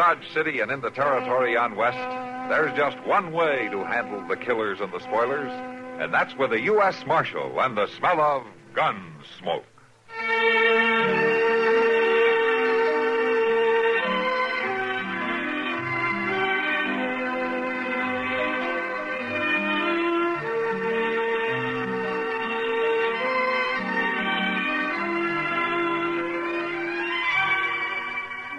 Dodge City and in the territory on west, there's just one way to handle the killers and the spoilers, and that's with a U.S. Marshal and the smell of gun smoke.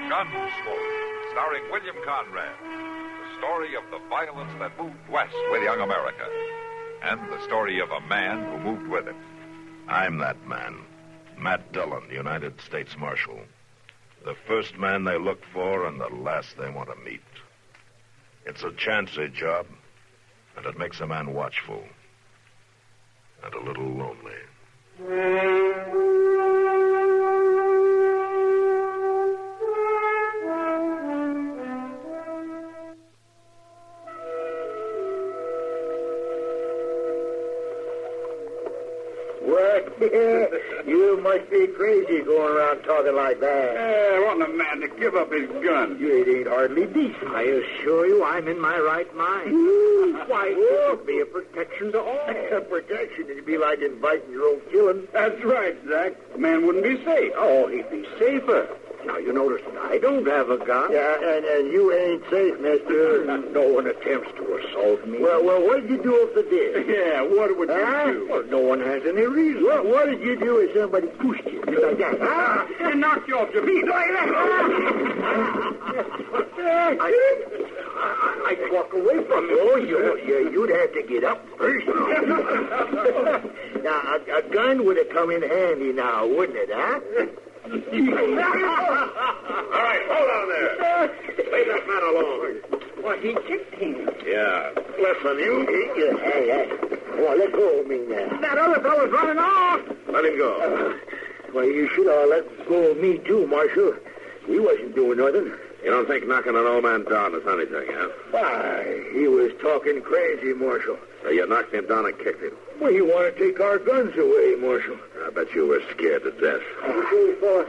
Gunsmoke, starring William Conrad. The story of the violence that moved west with young America. And the story of a man who moved with it. I'm that man. Matt Dillon, United States Marshal. The first man they look for and the last they want to meet. It's a chancy job, and it makes a man watchful. And a little lonely. You must be crazy going around talking like that. I want a man to give up his gun. It ain't hardly decent. I assure you I'm in my right mind. Why, it would be a protection to all. A protection? It'd be like inviting your own killing. That's right, Zach. A man wouldn't be safe. Oh, he'd be safer. Now, you notice I don't have a gun. Yeah, and you ain't safe, mister. No one attempts to assault me. Well, what'd you do if they did? Yeah, what would you do? Well, no one has any reason. Well, what did you do if somebody pushed you? Just like that. And knocked you off your feet. I'd walk away from you. Oh, you'd have to get up first. Now, a gun would have come in handy now, wouldn't it, huh? All right, hold on there. Leave that man alone. Well, he kicked him. Yeah. Listen, you. Hey. Well, let go of me now. That other fellow's running off. Let him go. Well, you should have let go of me, too, Marshal. He wasn't doing nothing. You don't think knocking an old man down is anything, huh? Why, he was talking crazy, Marshal. So you knocked him down and kicked him. Well, he wanted to take our guns away, Marshal. I bet you were scared to death. Okay, boss.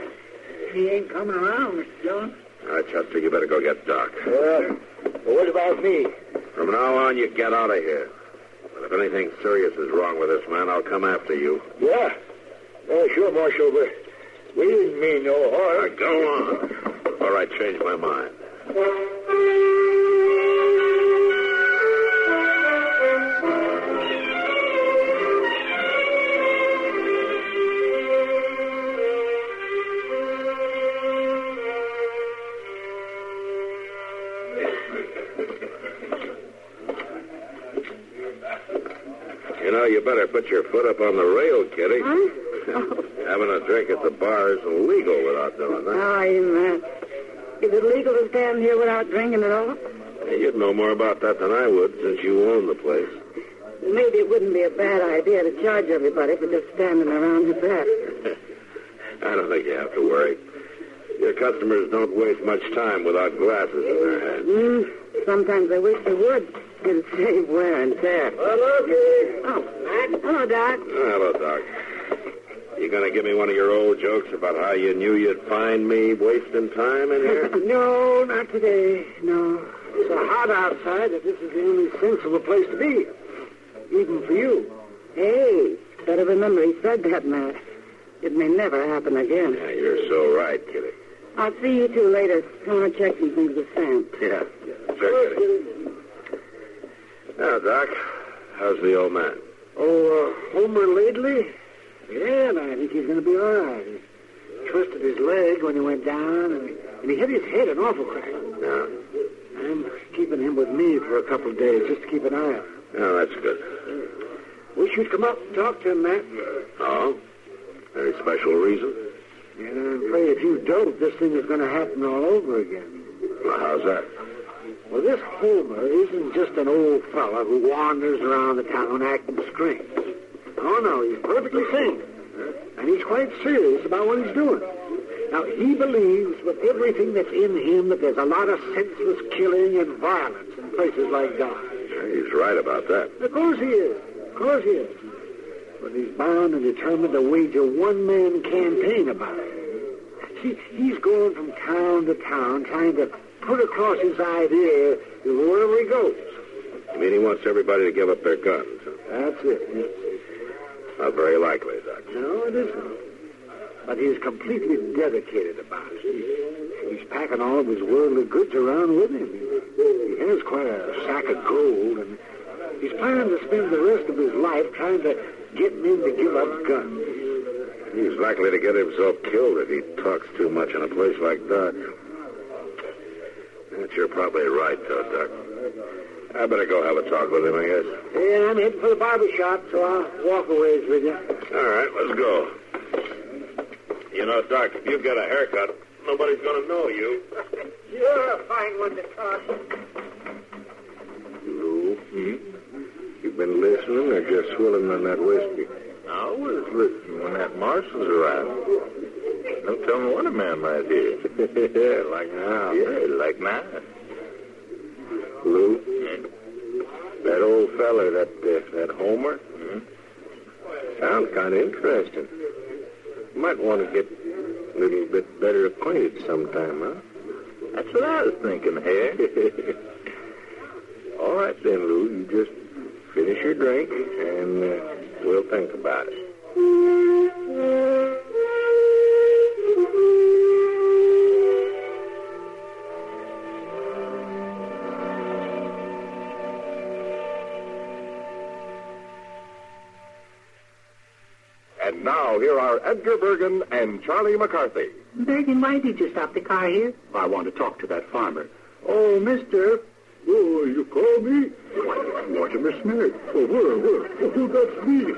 He ain't coming around, Mr. Dillon. All right, Chester, you better go get Doc. Well, what about me? From now on, you get out of here. But if anything serious is wrong with this man, I'll come after you. Yeah. Oh, sure, Marshal, but we didn't mean no harm. Now, go on. All right, change my mind. You know, you better put your foot up on the rail, Kitty. Huh? Having a drink at the bar isn't legal without doing that. Oh, you Is it legal to stand here without drinking at all? Hey, you'd know more about that than I would, since you own the place. Maybe it wouldn't be a bad idea to charge everybody for just standing around with that. I don't think you have to worry. Your customers don't waste much time without glasses in their hands. Sometimes I wish they would. It'd save wear and tear. Hello, Kitty. Oh, hello, Doc. Hello, Doc. You gonna give me one of your old jokes about how you knew you'd find me wasting time in here? No, not today. No. It's so hot outside that this is the only sensible place to be. Even for you. Hey, better remember he said that, Matt. It may never happen again. Yeah, you're so right, Kitty. I'll see you two later. I want to check some things with Sam. Yeah, sure, Kitty. Now, Doc, how's the old man? Oh, Homer lately? Yeah, I think he's going to be all right. He twisted his leg when he went down, and he hit his head an awful crack. Yeah. I'm keeping him with me for a couple of days, just to keep an eye on him. Oh, that's good. Wish you'd come up and talk to him, Matt. Oh? Any special reason? Yeah, I'm afraid if you don't, this thing is going to happen all over again. Well, how's that? Well, this Homer isn't just an old fella who wanders around the town acting strange. Oh, no, he's perfectly sane. And he's quite serious about what he's doing. Now, he believes with everything that's in him that there's a lot of senseless killing and violence in places like Dodge. Yeah, he's right about that. Of course he is. Of course he is. But he's bound and determined to wage a one-man campaign about it. See, he's going from town to town trying to put across his idea wherever he goes. You mean he wants everybody to give up their guns? Huh? That's it. Not very likely, Doc. No, it isn't. But he's completely dedicated about it. He's packing all of his worldly goods around with him. He has quite a sack of gold, and he's planning to spend the rest of his life trying to get men to give up guns. He's likely to get himself killed if he talks too much in a place like that. But you're probably right, though, Doc. I better go have a talk with him, I guess. Yeah, I'm heading for the barber shop, so I'll walk a ways with you. All right, let's go. You know, Doc, if you get a haircut, nobody's going to know you. You're a fine one to talk. Lou, you've been listening or just swilling on that whiskey? I was listening when that marshal's around. Don't tell me what a man might hear. Like now. Yeah, like now. Lou, that old feller, that Homer, sounds kind of interesting. Might want to get a little bit better acquainted sometime, huh? That's what I was thinking, Harry. All right, then, Lou. You just finish your drink, and we'll think about it. And now, here are Edgar Bergen and Charlie McCarthy. Bergen, why did you stop the car here? I want to talk to that farmer. Oh, mister. Oh, you call me? Mortimer Smith. Oh, where? Oh, that's me.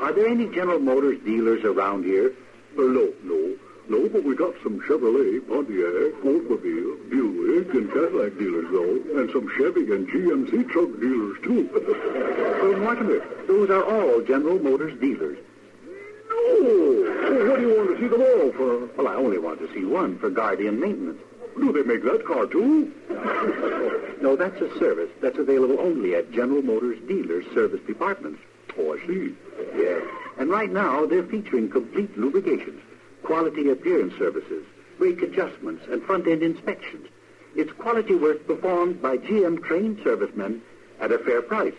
Are there any General Motors dealers around here? No, but we got some Chevrolet, Pontiac, Oldsmobile, Buick, and Cadillac dealers, though, and some Chevy and GMC truck dealers, too. Mortimer, those are all General Motors dealers. Oh, what do you want to see them all for? Well, I only want to see one for guardian maintenance. Do they make that car, too? No, that's a service that's available only at General Motors dealers' service departments. Oh, I see. Yeah. And right now, they're featuring complete lubrications, quality appearance services, brake adjustments, and front-end inspections. It's quality work performed by GM-trained servicemen at a fair price.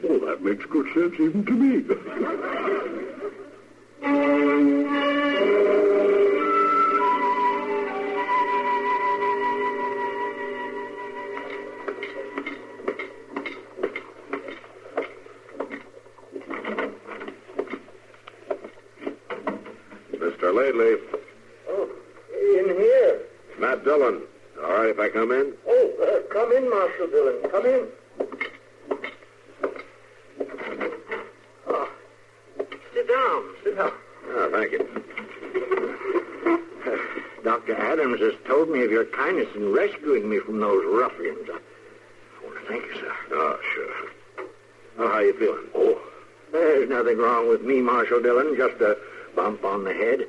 Oh, that makes good sense even to me. Mr. Laidley. Oh, in here. Matt Dillon. All right if I come in? Oh, come in, Marshal Dillon. Come in. Oh, sit down. Oh, thank you. Dr. Adams has told me of your kindness in rescuing me from those ruffians. I want to thank you, sir. Oh, sure. Oh, how you feeling? Oh, there's nothing wrong with me, Marshal Dillon. Just a bump on the head.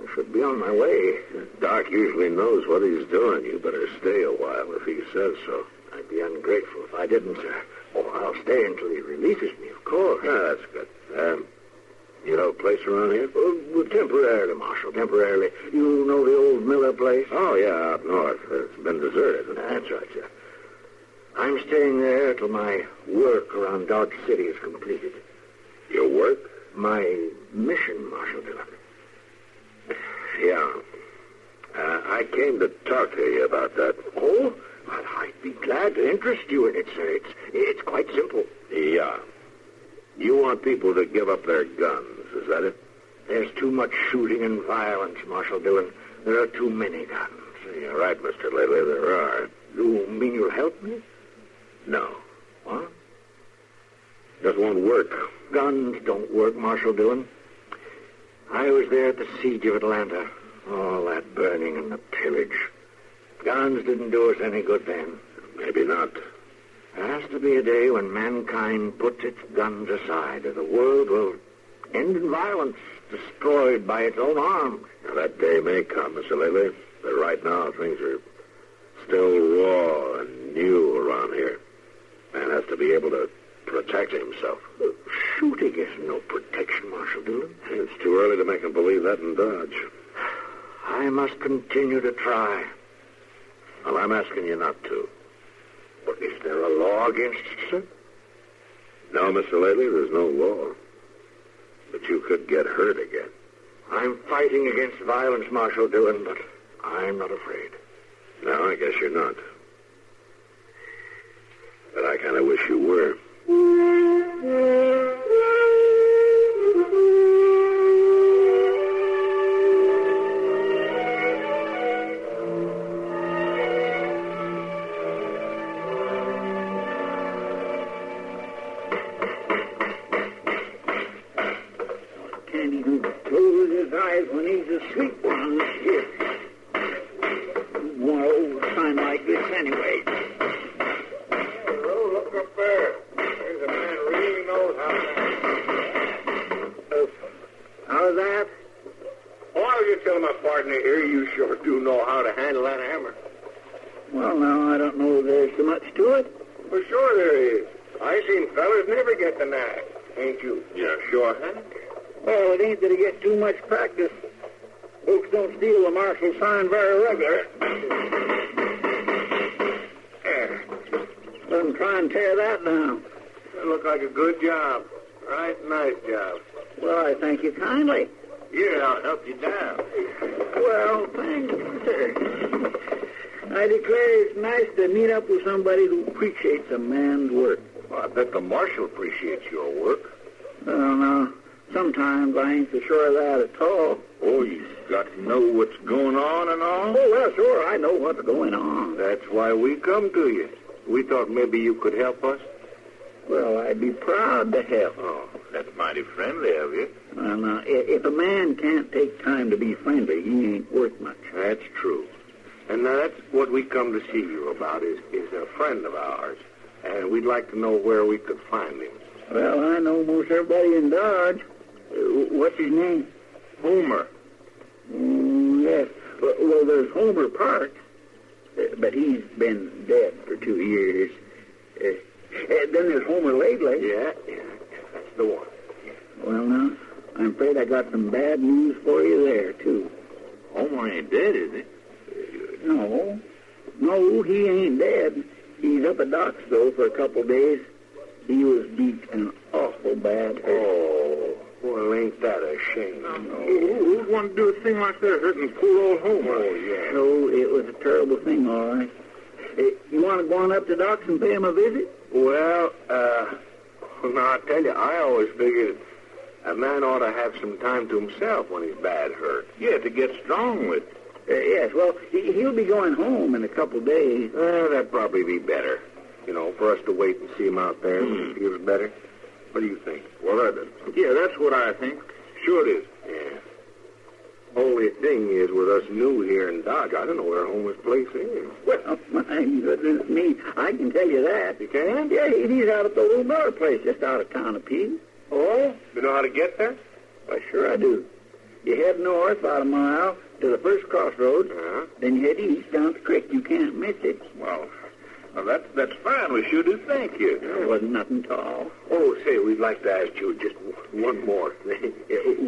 I should be on my way. Doc usually knows what he's doing. You better stay a while if he says so. I'd be ungrateful if I didn't, sir. Oh, I'll stay until he releases me, of course. Yeah, that's good. You know a place around here? Well, temporarily, Marshal, temporarily. You know the old Miller place? Oh, yeah, up north. It's been deserted. That's right, sir. I'm staying there till my work around Dodge City is completed. Your work? My mission, Marshal Dillon. Yeah. I came to talk to you about that. Oh, well, I'd be glad to interest you in it, sir. It's quite simple. Yeah. You want people to give up their guns, is that it? There's too much shooting and violence, Marshal Dillon. There are too many guns. You're right, Mr. Laidley, there are. You mean you'll help me? No. What? Just won't work. Guns don't work, Marshal Dillon. I was there at the siege of Atlanta. All that burning and the pillage. Guns didn't do us any good then. Maybe not. There has to be a day when mankind puts its guns aside, or the world will end in violence, destroyed by its own arms. Now, that day may come, Mr. Laidley, but right now things are still raw and new around here. Man has to be able to protect himself. Shooting is no protection, Marshal Dillon. It's too early to make him believe that in Dodge. I must continue to try. Well, I'm asking you not to. But is there a law against it, sir? No, Mr. Lately, there's no law. But you could get hurt again. I'm fighting against violence, Marshal Dillon, but I'm not afraid. No, I guess you're not. But I kind of wish you were. Can't even close his eyes when he's asleep on this ship. One old time like this anyway. Oh, look up there. There's a man who really knows how to... How's that? Why you tell my partner here you sure do know how to handle that hammer? Well, now, I don't know if there's so much to it. For sure there is. I seen fellas never get the knack. Ain't you? Yeah, sure. Well, it ain't that he gets too much practice. Folks don't steal the marshal's sign very regular. There. Let him try and tear that down. That looked like a good job. Right, nice job. Well, I thank you kindly. Here, I'll help you down. Well, thank you, sir. I declare it's nice to meet up with somebody who appreciates a man's work. Well, I bet the marshal appreciates your work. Well, now, sometimes I ain't so sure of that at all. Oh, you got to know what's going on and all? Oh, well, sure, I know what's going on. That's why we come to you. We thought maybe you could help us. Well, I'd be proud to help. Oh, that's mighty friendly of you. Well, now, if a man can't take time to be friendly, he ain't worth much. That's true. And now that's what we come to see you about, is a friend of ours. And we'd like to know where we could find him. Well, I know most everybody in Dodge. What's his name? Homer. Yes. Well, there's Homer Parks, but he's been dead for 2 years. Then there's Homer Lately. Yeah, that's the one. Well, now, I'm afraid I got some bad news for you there, too. Homer ain't dead, is he? No, he ain't dead. He's up at Doc's, though, for a couple days. He was beat an awful bad hurt. Oh, well, ain't that a shame? Who'd want to do a thing like that, hurting poor old Homer? Oh, yeah. No, it was a terrible thing, all right. You want to go on up to Doc's and pay him a visit? Well, now, I tell you, I always figured a man ought to have some time to himself when he's bad hurt. Yeah, to get strong with. Yes, well, he'll be going home in a couple days. That'd probably be better. You know, for us to wait and see him out there when he feels better. What do you think? Well, yeah, that's what I think. Sure it is. Yeah. Only thing is, with us new here in Dodge, I don't know where Homer's place is. Well, my goodness me, I can tell you that. You can? Yeah, he's out at the little Miller place just out of town a piece. Oh? You know how to get there? Why, sure I do. You head north about a mile to the first crossroads, then you head east down the creek. You can't miss it. Well, that's fine. We sure do thank you. There wasn't nothing at all. Oh, say, we'd like to ask you just one more thing.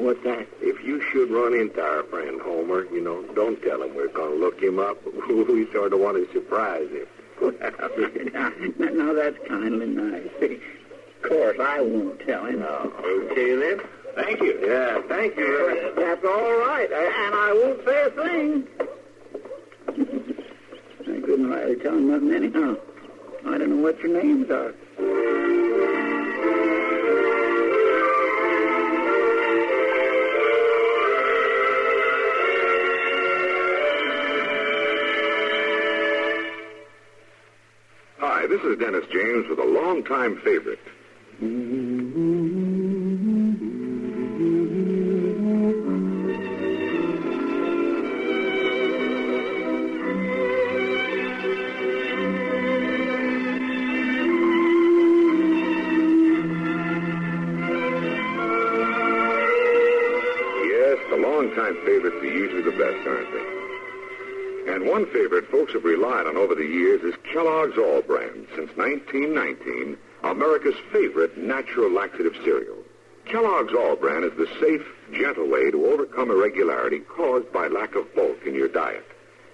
What's that? If you should run into our friend Homer, you know, don't tell him we're going to look him up. We sort of want to surprise him. Now, that's kindly nice. Of course, I won't tell him. Okay, then. Thank you. Yeah, thank you. That's all right, and I won't say a thing. I couldn't rightly tell him nothing anyhow. I don't know what your names are. Hi, this is Dennis James with a longtime favorite. Longtime favorites are usually the best, aren't they? And one favorite folks have relied on over the years is Kellogg's All Brand. Since 1919, America's favorite natural laxative cereal. Kellogg's All Brand is the safe, gentle way to overcome irregularity caused by lack of bulk in your diet.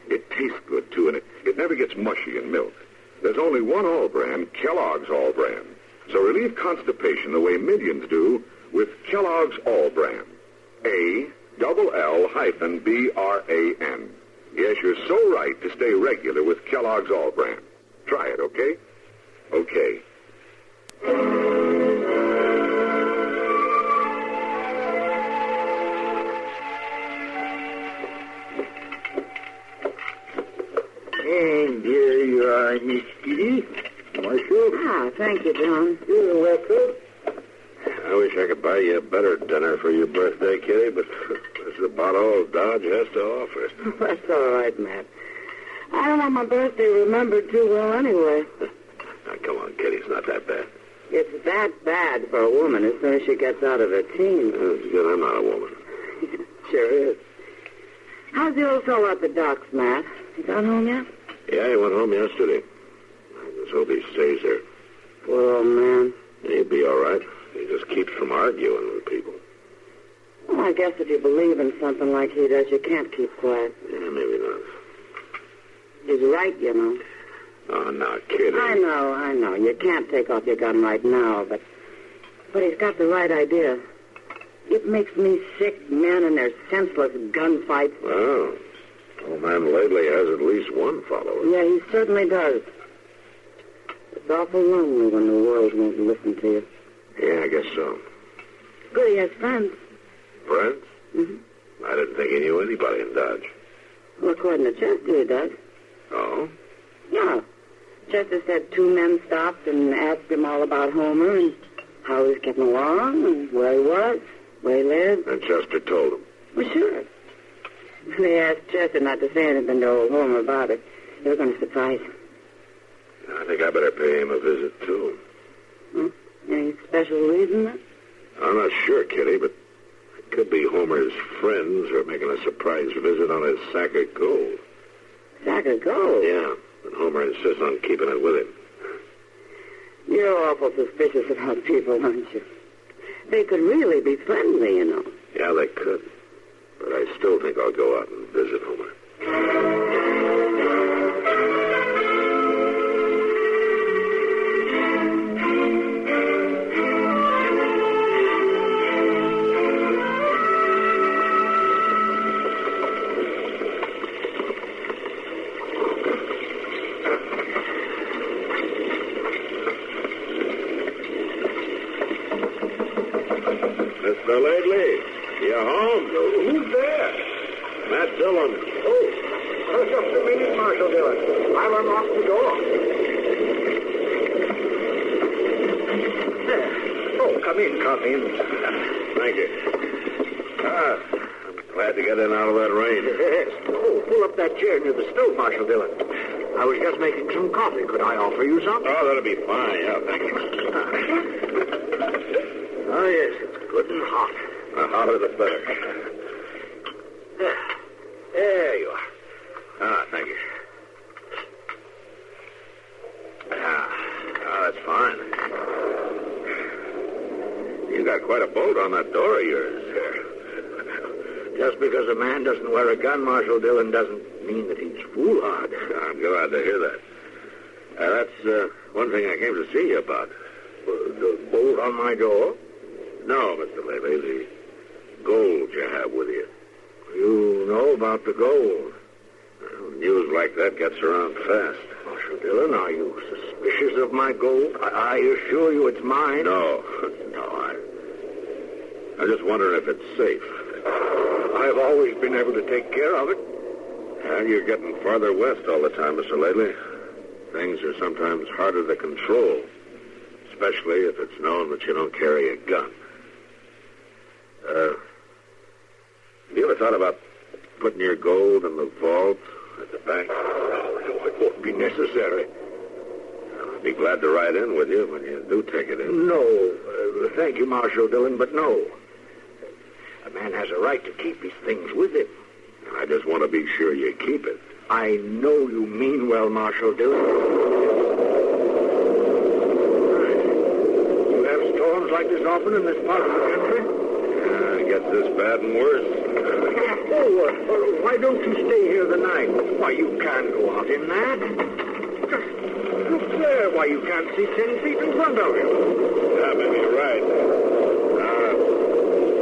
It tastes good, too, and It never gets mushy in milk. There's only one All Bran, Kellogg's All Bran. So relieve constipation the way millions do with Kellogg's All Bran. ALL-BRAN. Yes, you're so right to stay regular with Kellogg's All Bran. Try it, okay? Okay. And there you are, Miss Kitty. Marshal. Ah, thank you, John. You're welcome. I wish I could buy you a better dinner for your birthday, Kitty, but this is about all Dodge has to offer. That's all right, Matt. I don't want my birthday remembered too well anyway. Now, come on, Kitty, it's not that bad. It's that bad for a woman as soon as she gets out of her teens. That's good. I'm not a woman. Sure is. How's the old fellow at the docks, Matt? He got home yet? Yeah, he went home yesterday. I just hope he stays there. Poor old man. He'll be all right. He just keeps from arguing with people. Well, I guess if you believe in something like he does, you can't keep quiet. Yeah, maybe not. He's right, you know. Oh, now, Kitty. I know. You can't take off your gun right now, but he's got the right idea. It makes me sick, men and their senseless gunfights. Well, old man lately has at least one follower. Yeah, he certainly does. It's awful lonely when the world won't listen to you. Yeah, I guess so. Good, he has friends. Friends? Mm-hmm. I didn't think he knew anybody in Dodge. Well, according to Chester, he does. Oh? Yeah. Chester said 2 men stopped and asked him all about Homer and how he was getting along and where he was, where he lived. And Chester told him. Well, sure. They asked Chester not to say anything to old Homer about it. They were going to surprise him. I think I better pay him a visit, too. Any special reason, then? I'm not sure, Kitty, but it could be Homer's friends are making a surprise visit on his sack of gold. Sack of gold? Yeah, and Homer insists on keeping it with him. You're awful suspicious about people, aren't you? They could really be friendly, you know. Yeah, they could. But I still think I'll go out and visit Homer. Mr. Lately, you home? Who's there? Matt Dillon. Oh, just a minute, Marshal Dillon. I'll unlock the door. There. Oh, come in. Thank you. I'm glad to get in out of that rain. Yes. Oh, pull up that chair near the stove, Marshal Dillon. I was just making some coffee. Could I offer you some? Oh, that'll be fine. Yeah, thank you. Oh, yes, it's good and hot. The hotter the better. There you are. Thank you. That's fine. You got quite a bolt on that door of yours. Just because a man doesn't wear a gun, Marshal Dillon, doesn't mean that he's foolhardy. I'm glad to hear that. That's one thing I came to see you about. The bolt on my door? No, Mr. Lately, the gold you have with you. You know about the gold. Well, news like that gets around fast. Marshal Dillon, are you suspicious of my gold? I assure you it's mine. No, I'm just wondering if it's safe. I've always been able to take care of it. Well, you're getting farther west all the time, Mr. Lately. Things are sometimes harder to control, especially if it's known that you don't carry a gun. Have you ever thought about putting your gold in the vault at the bank? No, it won't be necessary. I'd be glad to ride in with you when you do take it in. No, thank you, Marshal Dillon, but no. A man has a right to keep his things with him. I just want to be sure you keep it. I know you mean well, Marshal Dillon. You have storms like this often in this part of the country? It gets this bad and worse. Why don't you stay here the night? Why, you can't go out in that. Just look there. Why, you can't see 10 feet in front of you. Yeah, maybe you're right.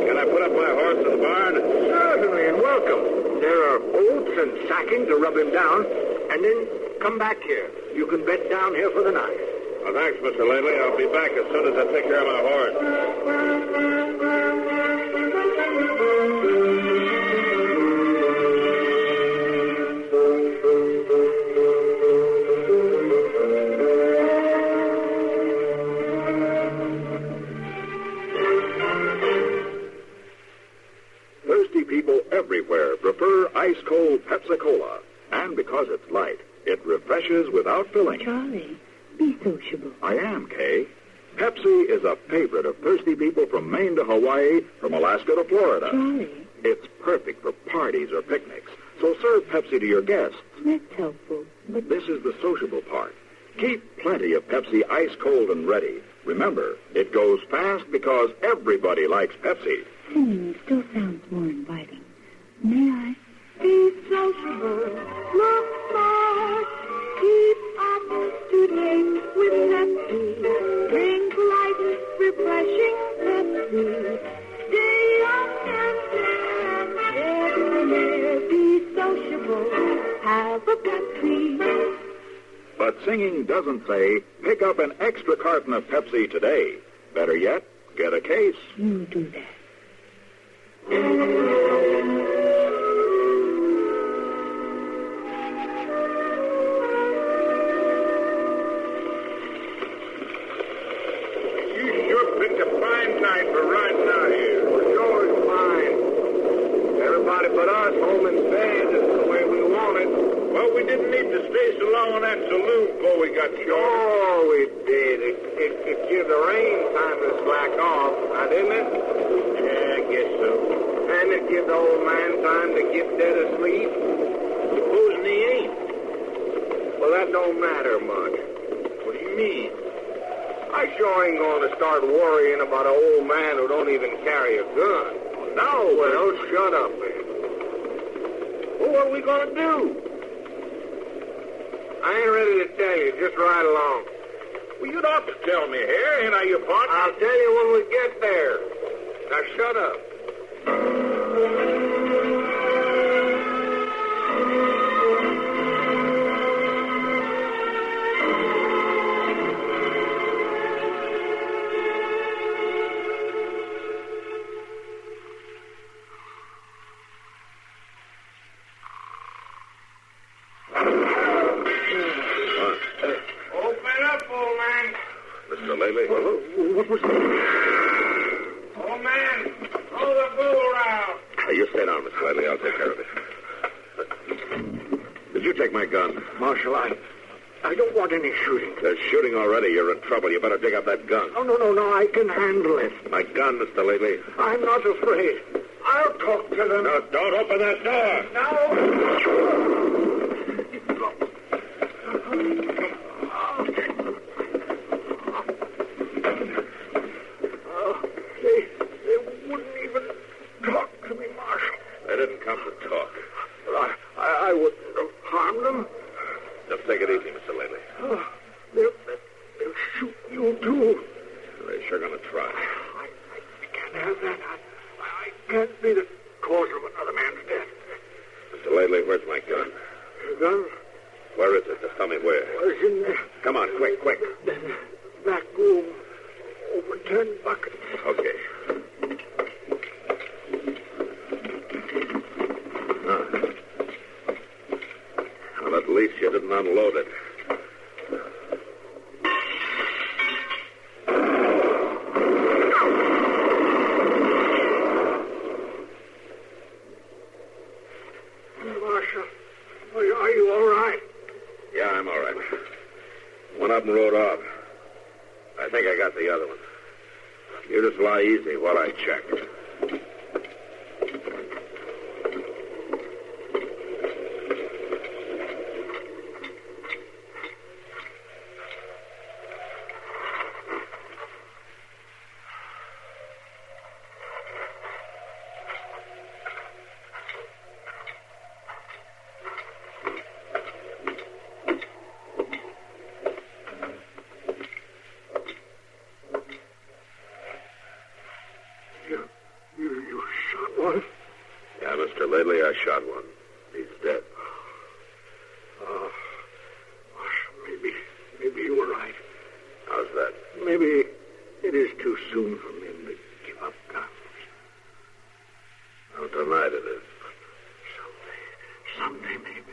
Can I put up my horse in the barn? Certainly, and welcome. There are oats and sacking to rub him down, and then come back here. You can bed down here for the night. Well, thanks, Mr. Lately. I'll be back as soon as I take care of my horse. Thirsty people everywhere prefer ice-cold Pepsi-Cola. And because it's light, it refreshes without filling. Charlie, be sociable. I am, Kay. Pepsi is a favorite of thirsty people from Maine to Hawaii, from Alaska to Florida. Charlie, It's perfect for parties or picnics. So serve Pepsi to your guests. that's helpful. But This is the sociable part. Keep plenty of Pepsi ice-cold and ready. Remember, it goes fast because everybody likes Pepsi. singing still sounds more inviting. May I? Be sociable. Look smart. Keep up-to-date with Pepsi. Drink light, refreshing Pepsi. Stay young and fair and everywhere. Be sociable. Have a Pepsi. But singing doesn't say, pick up an extra carton of Pepsi today. Better yet, get a case. You do that. You sure picked a fine night for riding out here. Sure is fine. Everybody but us home in bed is the way we want it. Well, we didn't need to stay so long in that saloon before we got short. Oh, we did. It gave the rain time to slack off, now didn't it? Yeah, I guess so. And it gives the old man time to get dead asleep. Supposing he ain't. Well, that don't matter much. What do you mean? I sure ain't going to start worrying about an old man who don't even carry a gun. No, well, shut up, man. Well, what are we going to do? I ain't ready to tell you. Just ride along. Well, you'd ought to tell me, Harry. Ain't I your partner? I'll tell you when we get there. Now, shut up. Open up, old man. Mr. Lately? What was that? Old man, throw the bull around. You stay down, Mr. Lately. I'll take care of it. Did you take my gun? Marshal, I don't want any shooting. There's shooting already. You're in trouble. You better dig up that gun. No, I can handle it. My gun, Mr. Lately. I'm not afraid. I'll talk to them. No, don't open that door. No. They wouldn't even talk to me, Marshal. They didn't come to talk. Well, I wouldn't have harmed them. Just take it easy, Mr. Lately. They'll shoot you, too. They're sure going to try. I can't have that. I can't be the cause of another man's death. Mr. Lately, where's my gun? Your gun Where is it? Just tell me where. was in the Come on, quick. back room. Over 10 buckets. Okay. Well, at least you didn't unload it. Marshal, are you all right? Yeah, I'm all right. One of them rode off. I think I got the other one. You just lie easy while I check. lately, I shot one. He's dead. Maybe you were right. How's that? Maybe it is too soon for men to give up guns. No, tonight it is. Someday, maybe.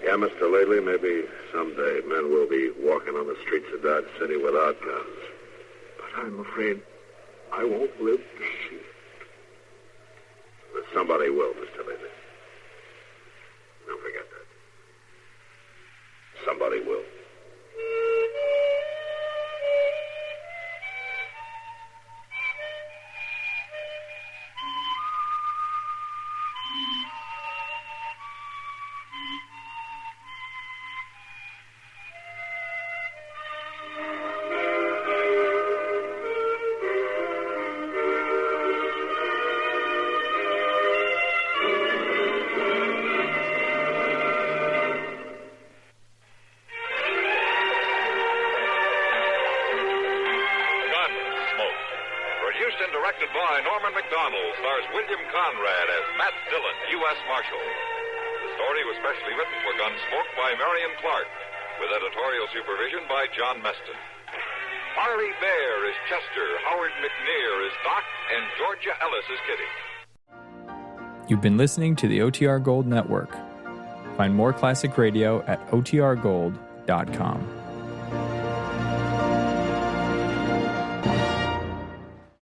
Yeah, Mr. Lately, maybe someday men will be walking on the streets of Dodge City without guns. But I'm afraid I won't live to see it. But somebody will, Mr. Lately. Don't forget that. Somebody will. Produced and directed by Norman McDonald, stars William Conrad as Matt Dillon, U.S. Marshal. The story was specially written for Gunsmoke by Marion Clark, with editorial supervision by John Meston. Marley Bear is Chester, Howard McNear is Doc, and Georgia Ellis is Kitty. You've been listening to the OTR Gold Network. Find more classic radio at otrgold.com.